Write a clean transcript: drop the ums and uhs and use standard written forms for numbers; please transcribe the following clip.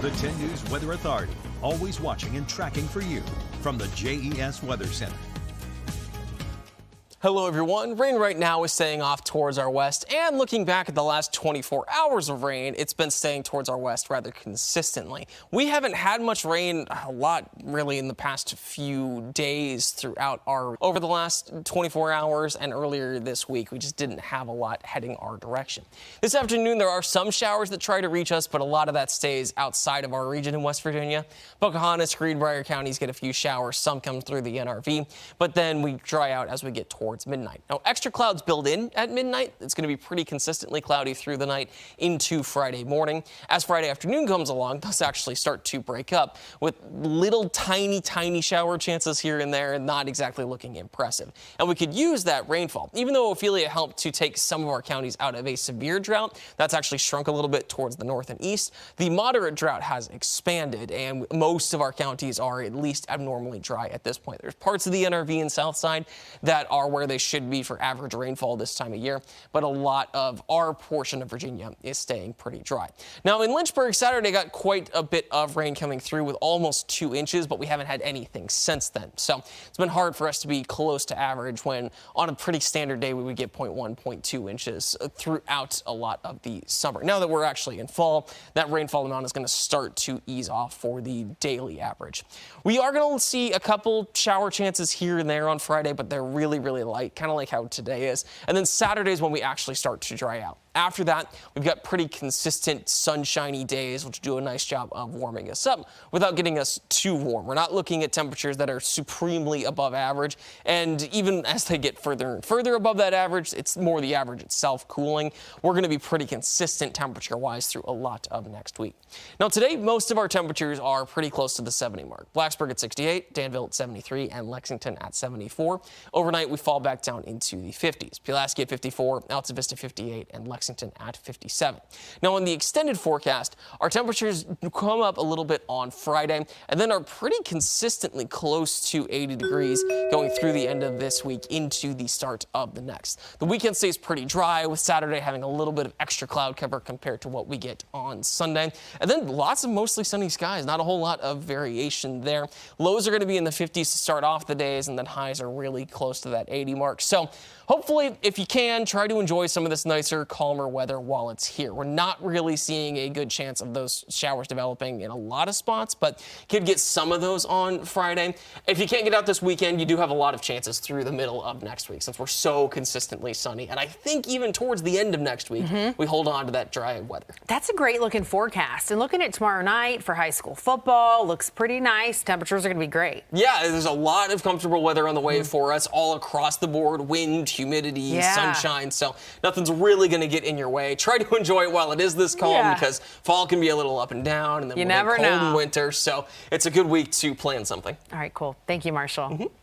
The 10 News Weather Authority, always watching and tracking for you from the JES Weather Center. Hello everyone. Rain right now is staying off towards our west, and looking back at the last 24 hours of rain, it's been staying towards our west rather consistently. We haven't had much rain a lot really in the past few days over the last 24 hours and earlier this week. We just didn't have a lot heading our direction. This afternoon there are some showers that try to reach us, but a lot of that stays outside of our region in West Virginia. Pocahontas, Greenbrier counties get a few showers, some come through the NRV, but then we dry out as we get towards midnight. Now, extra clouds build in at midnight. It's going to be pretty consistently cloudy through the night into Friday morning. As Friday afternoon comes along, those actually start to break up with little tiny shower chances here and there, and not exactly looking impressive. And we could use that rainfall. Even though Ophelia helped to take some of our counties out of a severe drought, that's actually shrunk a little bit towards the north and east. The moderate drought has expanded, and most of our counties are at least abnormally dry at this point. There's parts of the NRV and south side that are where they should be for average rainfall this time of year, but a lot of our portion of Virginia is staying pretty dry. Now in Lynchburg, Saturday got quite a bit of rain coming through with almost 2 inches, but we haven't had anything since then. So it's been hard for us to be close to average when on a pretty standard day we would get 0.1, 0.2 inches throughout a lot of the summer. Now that we're actually in fall, that rainfall amount is going to start to ease off for the daily average. We are going to see a couple shower chances here and there on Friday, but they're really light, kind of like how today is. And then Saturday is when we actually start to dry out. After that, we've got pretty consistent sunshiny days, which do a nice job of warming us up without getting us too warm. We're not looking at temperatures that are supremely above average. And even as they get further and further above that average, it's more the average itself cooling. We're going to be pretty consistent temperature-wise through a lot of next week. Now today, most of our temperatures are pretty close to the 70 mark. Blacksburg at 68, Danville at 73, and Lexington at 74. Overnight, we fall back down into the 50s. Pulaski at 54, Alta Vista 58, and Lexington at 57. Now in the extended forecast, our temperatures come up a little bit on Friday and then are pretty consistently close to 80 degrees going through the end of this week into the start of the next. The weekend stays pretty dry, with Saturday having a little bit of extra cloud cover compared to what we get on Sunday. And then lots of mostly sunny skies, not a whole lot of variation there. Lows are going to be in the 50s to start off the days, and then highs are really close to that 80 mark. So hopefully, if you can, try to enjoy some of this nicer, calmer weather while it's here. We're not really seeing a good chance of those showers developing in a lot of spots, but could get some of those on Friday. If you can't get out this weekend, you do have a lot of chances through the middle of next week, since we're so consistently sunny. And I think even towards the end of next week, we hold on to that dry weather. That's a great looking forecast. And looking at tomorrow night for high school football, looks pretty nice. Temperatures are going to be great. Yeah, there's a lot of comfortable weather on the way for us all across the board. Wind, humidity, sunshine. So nothing's really going to get in your way. Try to enjoy it while it is this calm, because fall can be a little up and down, and then we'll get cold in winter. So it's a good week to plan something. All right, cool. Thank you, Marshall.